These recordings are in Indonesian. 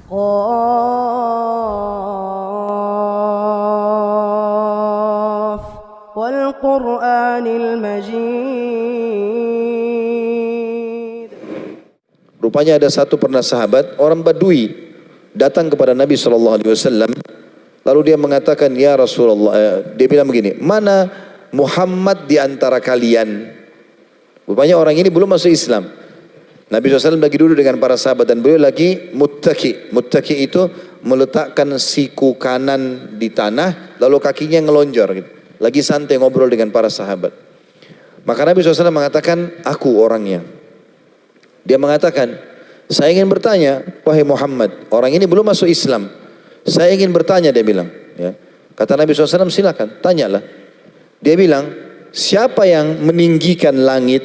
قاف والقرآن المجيد. Rupanya ada satu pernah sahabat, orang Badui, datang kepada Nabi SAW. Lalu dia mengatakan, ya Rasulullah, dia bilang begini, mana Muhammad di antara kalian? Rupanya orang ini belum masuk Islam. Nabi SAW lagi duduk dengan para sahabat dan beliau lagi muttaki. Muttaki itu meletakkan siku kanan di tanah, lalu kakinya ngelonjor gitu. Lagi santai ngobrol dengan para sahabat. Maka Nabi SAW mengatakan, aku orangnya. Dia mengatakan, saya ingin bertanya, wahai Muhammad, orang ini belum masuk Islam. Saya ingin bertanya, dia bilang. Ya. Kata Nabi SAW, silakan, tanyalah. Dia bilang, siapa yang meninggikan langit?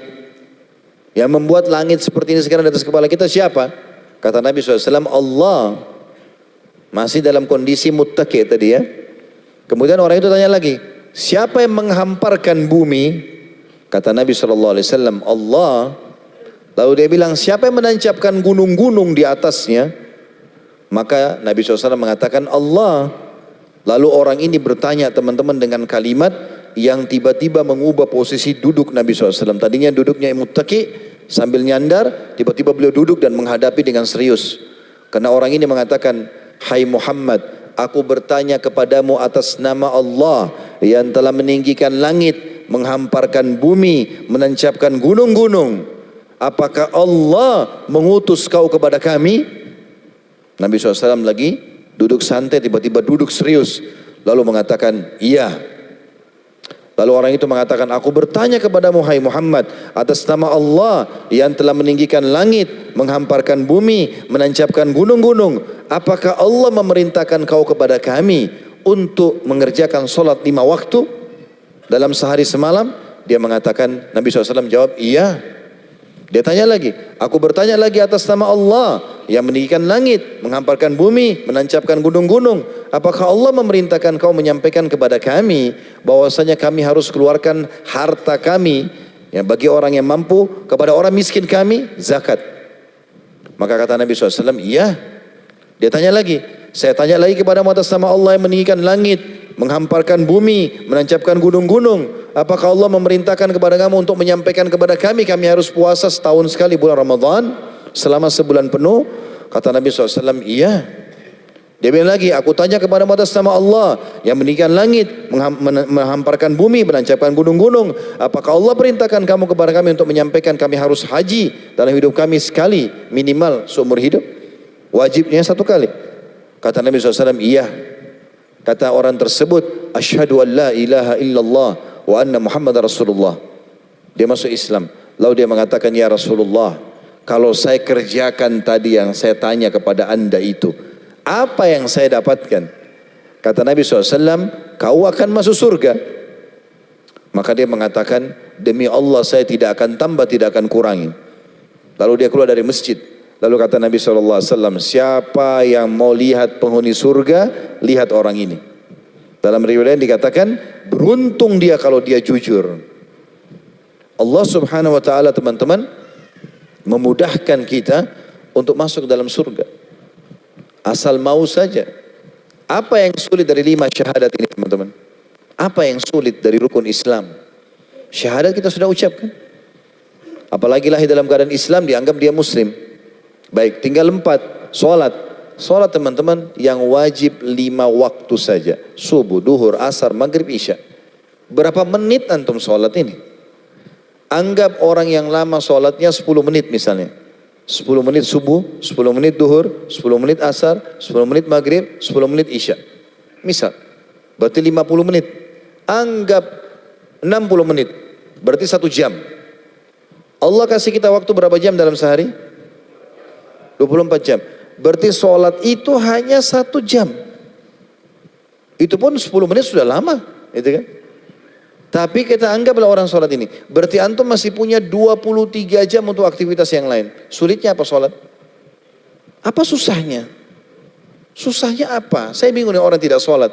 Yang membuat langit seperti ini sekarang di atas kepala kita siapa? Kata Nabi SAW, Allah. Masih dalam kondisi muttaki tadi ya. Kemudian orang itu tanya lagi, siapa yang menghamparkan bumi? Kata Nabi SAW, Allah. Lalu dia bilang, siapa yang menancapkan gunung-gunung di atasnya? Maka Nabi SAW mengatakan, Allah. Lalu orang ini bertanya teman-teman dengan kalimat yang tiba-tiba mengubah posisi duduk Nabi SAW. Tadinya duduknya muttaki sambil nyandar, tiba-tiba beliau duduk dan menghadapi dengan serius. Karena orang ini mengatakan, hai Muhammad, aku bertanya kepadamu atas nama Allah yang telah meninggikan langit, menghamparkan bumi, menancapkan gunung-gunung. Apakah Allah mengutus kau kepada kami? Nabi SAW lagi duduk santai, tiba-tiba duduk serius. Lalu mengatakan, iya. Lalu orang itu mengatakan, aku bertanya kepadamu hai Muhammad atas nama Allah yang telah meninggikan langit, menghamparkan bumi, menancapkan gunung-gunung. Apakah Allah memerintahkan kau kepada kami untuk mengerjakan solat 5 waktu dalam sehari semalam? Dia mengatakan, Nabi SAW jawab, iya. Dia tanya lagi, aku bertanya lagi atas nama Allah yang meninggikan langit, menghamparkan bumi, menancapkan gunung-gunung. Apakah Allah memerintahkan kau menyampaikan kepada kami bahwasanya kami harus keluarkan harta kami yang bagi orang yang mampu kepada orang miskin kami, zakat? Maka kata Nabi SAW, iya. Dia tanya lagi, saya tanya lagi kepadamu atas nama Allah yang meninggikan langit, menghamparkan bumi, menancapkan gunung-gunung. Apakah Allah memerintahkan kepada kamu untuk menyampaikan kepada kami harus puasa setahun sekali bulan Ramadan selama sebulan penuh? Kata Nabi SAW, iya. Dia bilang lagi, aku tanya kepada atas nama Allah yang meninggikan langit, menghamparkan bumi, menancapkan gunung-gunung. Apakah Allah perintahkan kamu kepada kami untuk menyampaikan kami harus haji dalam hidup kami sekali minimal seumur hidup? Wajibnya 1 kali. Kata Nabi SAW, iya. Kata orang tersebut, asyhadu an la ilaha illallah wa anna Muhammad Rasulullah. Dia masuk Islam. Lalu dia mengatakan, ya Rasulullah, kalau saya kerjakan tadi yang saya tanya kepada anda itu, apa yang saya dapatkan? Kata Nabi SAW, kau akan masuk surga. Maka dia mengatakan, demi Allah saya tidak akan tambah, tidak akan kurangi. Lalu dia keluar dari masjid. Lalu kata Nabi SAW, siapa yang mau lihat penghuni surga, lihat orang ini. Dalam riwayat dikatakan, beruntung dia kalau dia jujur. Allah Subhanahu wa taala, teman-teman, memudahkan kita untuk masuk dalam surga. Asal mau saja. Apa yang sulit dari 5 syahadat ini, teman-teman? Apa yang sulit dari rukun Islam? Syahadat kita sudah ucapkan. Apalagi lahir dalam keadaan Islam, dianggap dia muslim. Baik, tinggal 4, sholat. Sholat, teman-teman, yang wajib 5 waktu saja. Subuh, duhur, asar, maghrib, isya. Berapa menit antum sholat ini? Anggap orang yang lama sholatnya 10 menit misalnya. 10 menit subuh, 10 menit duhur, 10 menit asar, 10 menit maghrib, 10 menit isya. Misal, berarti 50 menit. Anggap 60 menit, berarti 1 jam. Allah kasih kita waktu berapa jam dalam sehari? 24 jam. Berarti sholat itu hanya 1 jam. Itu pun 10 menit sudah lama, gitu kan? Tapi kita anggaplah orang sholat ini. Berarti antum masih punya 23 jam untuk aktivitas yang lain. Sulitnya apa sholat? Apa susahnya? Susahnya apa? Saya bingung nih orang tidak sholat.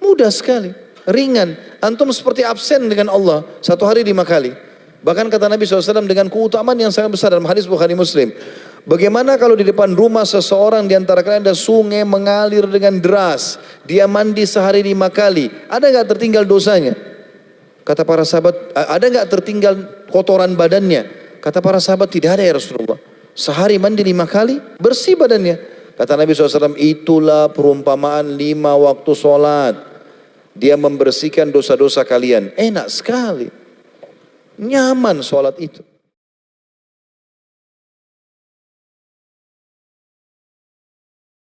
Mudah sekali, ringan. Antum seperti absen dengan Allah 1 hari 5 kali. Bahkan kata Nabi SAW dengan keutamaan yang sangat besar dalam hadis Bukhari Muslim. Bagaimana kalau di depan rumah seseorang di antara kalian ada sungai mengalir dengan deras, dia mandi sehari 5 kali, ada nggak tertinggal dosanya? Kata para sahabat, ada nggak tertinggal kotoran badannya? Kata para sahabat, tidak ada ya Rasulullah. Sehari mandi 5 kali, bersih badannya. Kata Nabi SAW, itulah perumpamaan 5 waktu sholat. Dia membersihkan dosa-dosa kalian. Enak sekali. Nyaman sholat itu.